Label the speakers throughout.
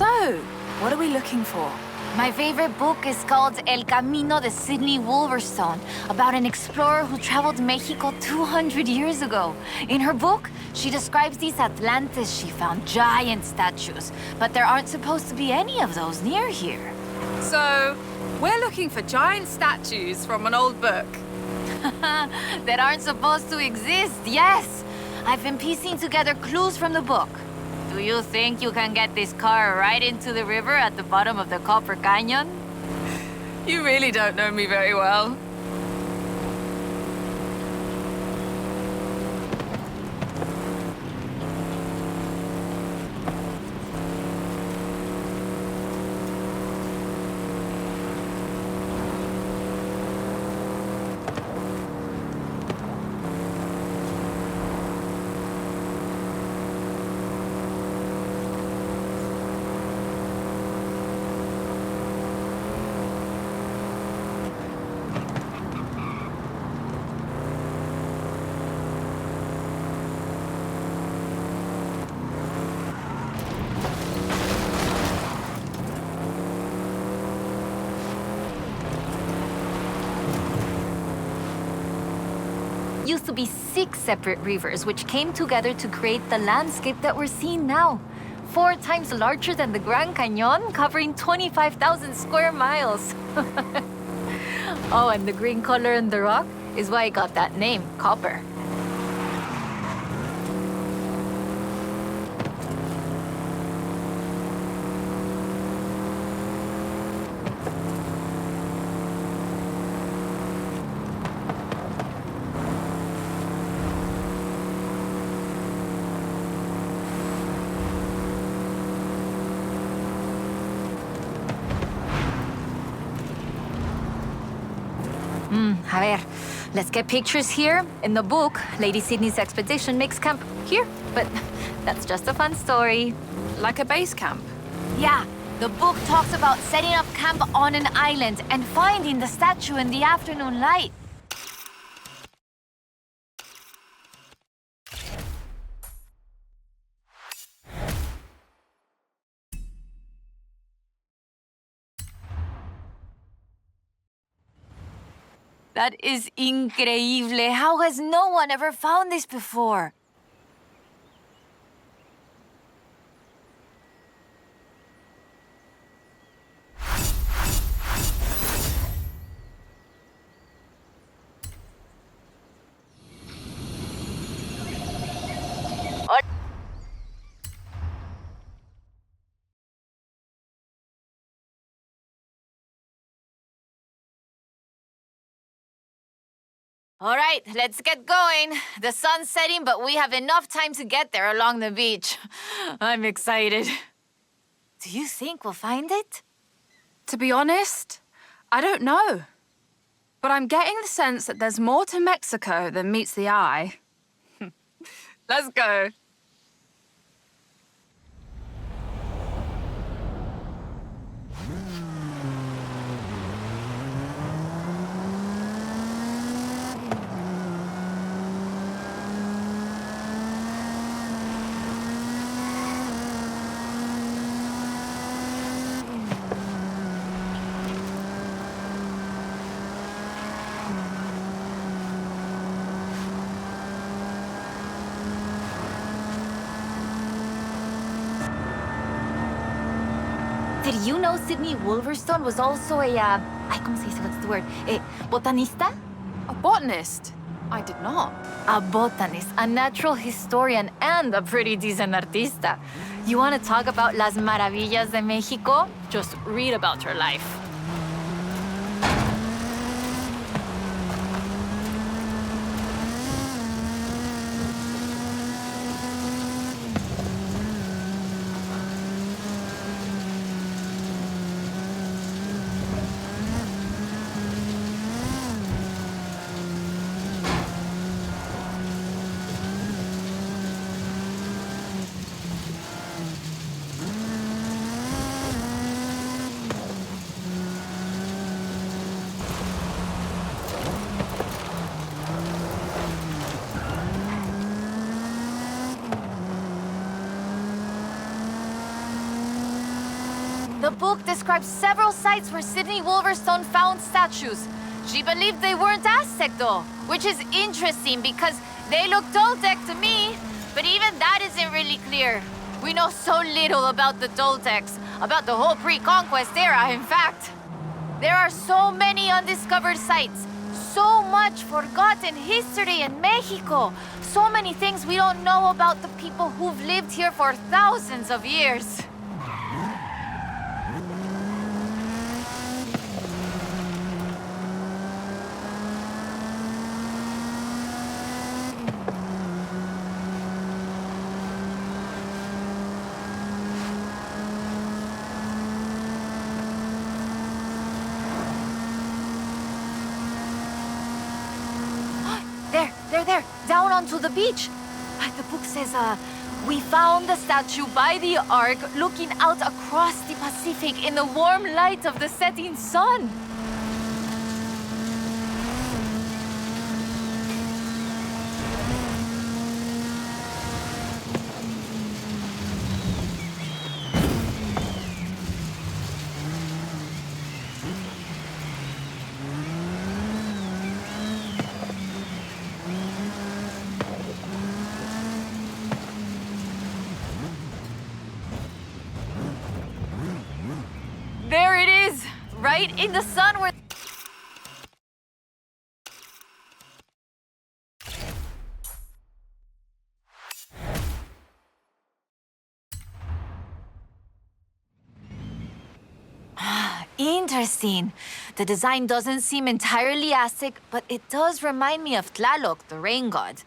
Speaker 1: So, what are we looking for?
Speaker 2: My favorite book is called El Camino de Sidney Wolverstone, about an explorer who traveled Mexico 200 years ago. In her book, she describes these Atlantis she found, giant statues, but there aren't supposed to be any of those near here.
Speaker 1: So, we're looking for giant statues from an old book.
Speaker 2: That aren't supposed to exist, yes! I've been piecing together clues from the book. Do you think you can get this car right into the river at the bottom of the Copper Canyon?
Speaker 1: You really don't know me very well.
Speaker 2: Used to be 6 separate rivers which came together to create the landscape that we're seeing now. 4 times larger than the Grand Canyon, covering 25,000 square miles. Oh, and the green color in the rock is why it got that name, copper. A ver, let's get pictures here. In the book, Lady Sydney's expedition makes camp here, but that's just a fun story.
Speaker 1: Like a base camp.
Speaker 2: Yeah, the book talks about setting up camp on an island and finding the statue in the afternoon light. That is increíble. How has no one ever found this before? All right, let's get going. The sun's setting, but we have enough time to get there along the beach. I'm excited. Do you think we'll find it?
Speaker 1: To be honest, I don't know. But I'm getting the sense that there's more to Mexico than meets the eye. Let's go.
Speaker 2: Did you know Sidney Wolverstone was also a, ay, ¿cómo se dice? What's the word? A botanista?
Speaker 1: A botanist? I did not.
Speaker 2: A botanist, a natural historian, and a pretty decent artista. You want to talk about las maravillas de Mexico? Just read about her life. The book describes several sites where Sydney Wolverstone found statues. She believed they weren't Aztec though, which is interesting because they look Toltec to me. But even that isn't really clear. We know so little about the Toltecs, about the whole pre-conquest era, in fact. There are so many undiscovered sites, so much forgotten history in Mexico, so many things we don't know about the people who've lived here for thousands of years. There, down onto the beach. The book says, we found the statue by the Ark looking out across the Pacific in the warm light of the setting sun. There it is, right in the sun where... Interesting. The design doesn't seem entirely Aztec, but it does remind me of Tlaloc, the rain god.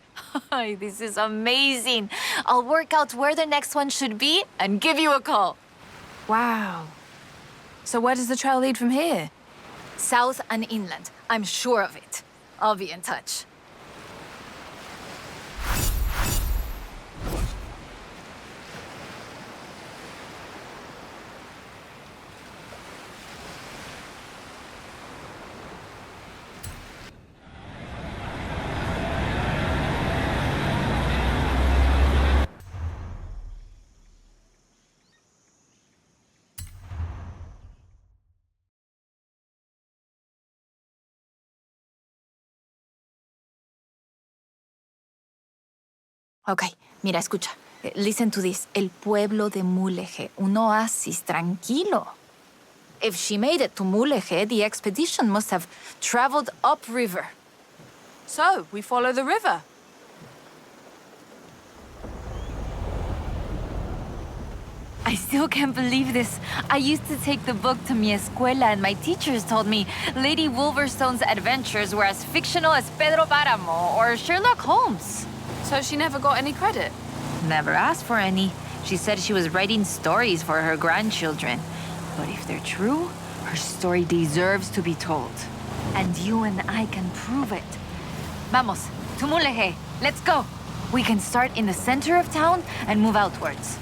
Speaker 2: This is amazing. I'll work out where the next one should be and give you a call.
Speaker 1: Wow. So where does the trail lead from here?
Speaker 2: South and inland. I'm sure of it. I'll be in touch.
Speaker 1: Okay, mira, escucha. Listen to this. El pueblo de Mulegé, un oasis tranquilo. If she made it to Mulegé, the expedition must have traveled upriver. So, we follow the river.
Speaker 2: I still can't believe this. I used to take the book to mi escuela and my teachers told me Lady Wolverstone's adventures were as fictional as Pedro Páramo or Sherlock Holmes.
Speaker 1: So she never got any credit?
Speaker 2: Never asked for any. She said she was writing stories for her grandchildren. But if they're true, her story deserves to be told. And you and I can prove it. Vamos, to Mulegé. Let's go. We can start in the center of town and move outwards.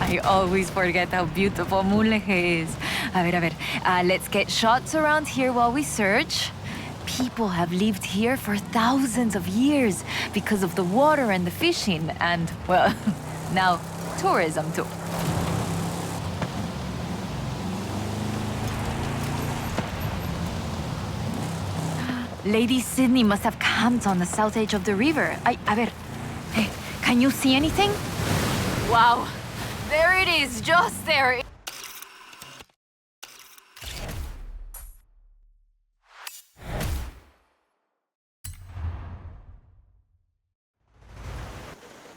Speaker 2: I always forget how beautiful Mulegé is. A ver, let's get shots around here while we search. People have lived here for thousands of years because of the water and the fishing and, well, Now, tourism too. Lady Sydney must have camped on the south edge of the river. A ver, hey, can you see anything? Wow, there it is, just there.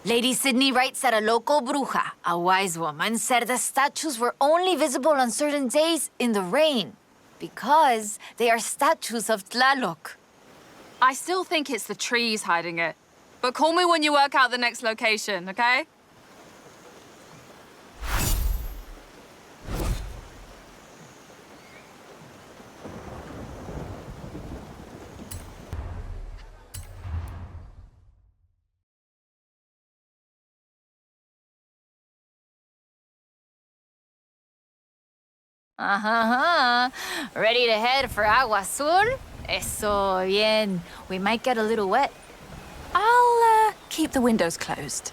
Speaker 2: Lady Sydney writes that a local bruja, a wise woman, said the statues were only visible on certain days in the rain because they are statues of Tlaloc.
Speaker 3: I still think it's the trees hiding it. But call me when you work out the next location, okay?
Speaker 2: Ready to head for Agua Azul? Eso bien. We might get a little wet.
Speaker 1: I'll keep the windows closed.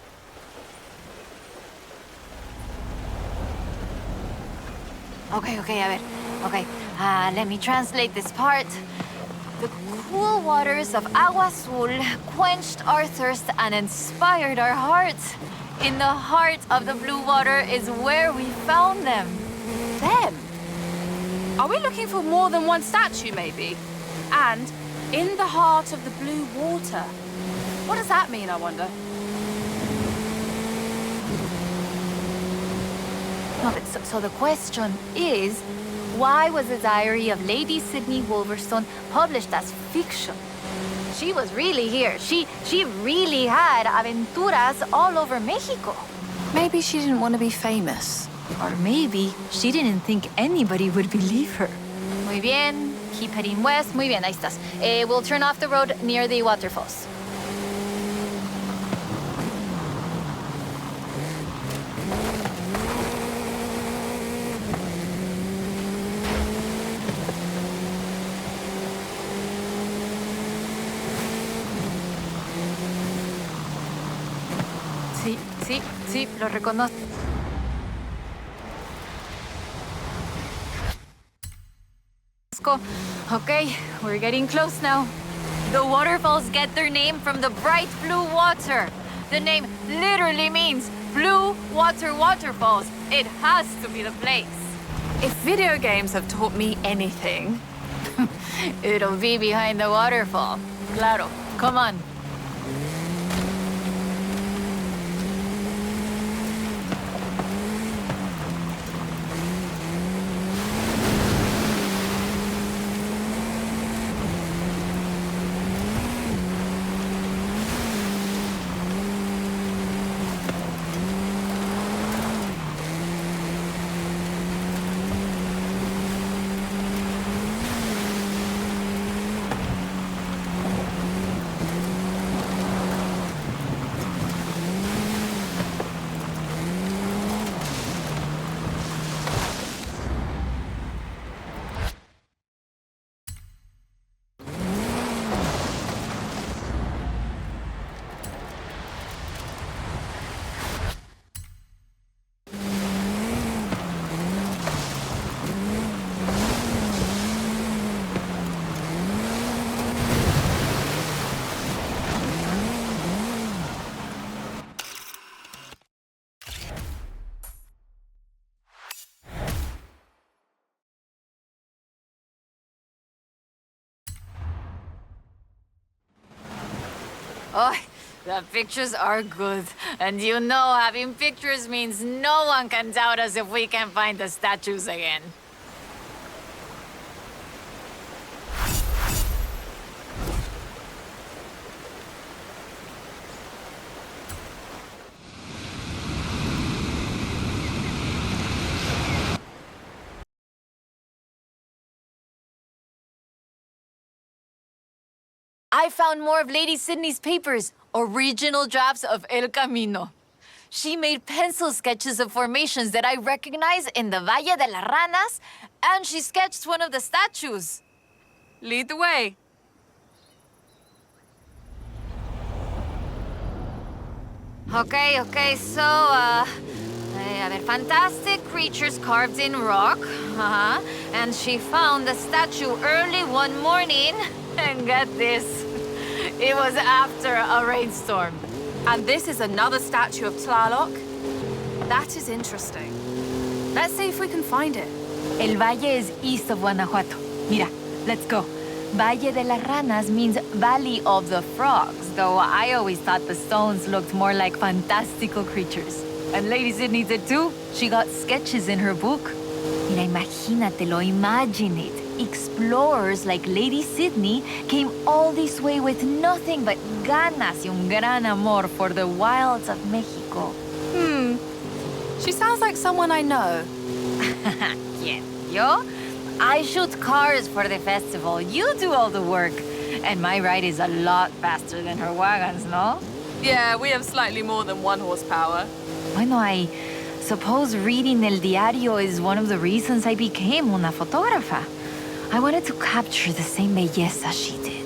Speaker 2: Okay, a ver. Okay, let me translate this part. The cool waters of Agua Azul quenched our thirst and inspired our hearts. In the heart of the blue water is where we found them.
Speaker 3: Them? Are we looking for more than one statue, maybe? And in the heart of the blue water. What does that mean, I wonder?
Speaker 2: No, but so the question is, why was the diary of Lady Sydney Wolverstone published as fiction? She was really here. She really had aventuras all over Mexico.
Speaker 1: Maybe she didn't want to be famous.
Speaker 2: Or maybe she didn't think anybody would believe her. Muy bien. Keep heading west. Muy bien, ahí estás. We'll turn off the road near the waterfalls. Sí, lo reconozco. Okay, we're getting close now. The waterfalls get their name from the bright blue water. The name literally means blue water waterfalls. It has to be the place.
Speaker 1: If video games have taught me anything,
Speaker 2: It'll be behind the waterfall. Claro, come on. Oh, the pictures are good. And you know having pictures means no one can doubt us if we can find the statues again. I found more of Lady Sydney's papers, original drafts of El Camino. She made pencil sketches of formations that I recognize in the Valle de las Ranas, and she sketched one of the statues.
Speaker 3: Lead the way.
Speaker 2: Okay, so, a ver, fantastic creatures carved in rock. And she found the statue early one morning. And get this, it was after a rainstorm.
Speaker 3: And this is another statue of Tlaloc? That is interesting. Let's see if we can find it.
Speaker 2: El Valle is east of Guanajuato. Mira, let's go. Valle de las Ranas means Valley of the Frogs, though I always thought the stones looked more like fantastical creatures. And Lady Sydney did too. She got sketches in her book. Mira, imagínatelo, imagine it. Explorers like Lady Sydney came all this way with nothing but ganas y un gran amor for the wilds of Mexico.
Speaker 3: She sounds like someone I know.
Speaker 2: ¿Quién? ¿Yo? I shoot cars for the festival. You do all the work. And my ride is a lot faster than her wagons, no?
Speaker 3: Yeah, we have slightly more than 1 horsepower.
Speaker 2: Bueno, I suppose reading El Diario is one of the reasons I became una fotógrafa. I wanted to capture the same belleza she did.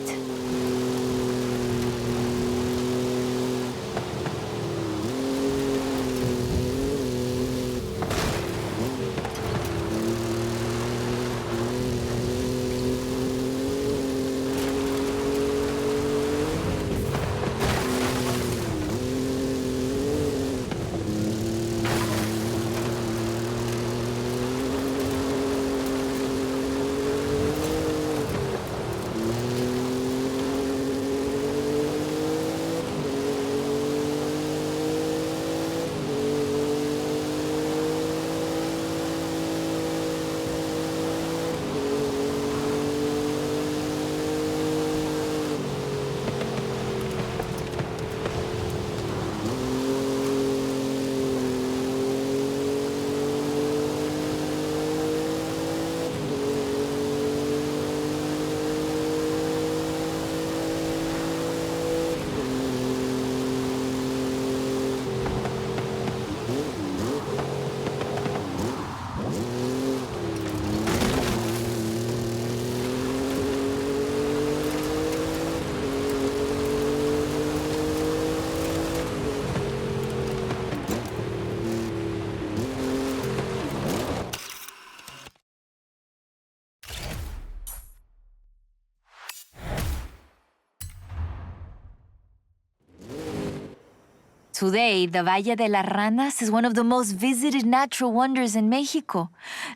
Speaker 2: Today, the Valle de las Ranas is one of the most visited natural wonders in Mexico.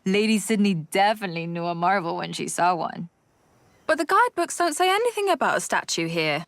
Speaker 2: Lady Sydney definitely knew a marvel when she saw one.
Speaker 3: But the guidebooks don't say anything about a statue here.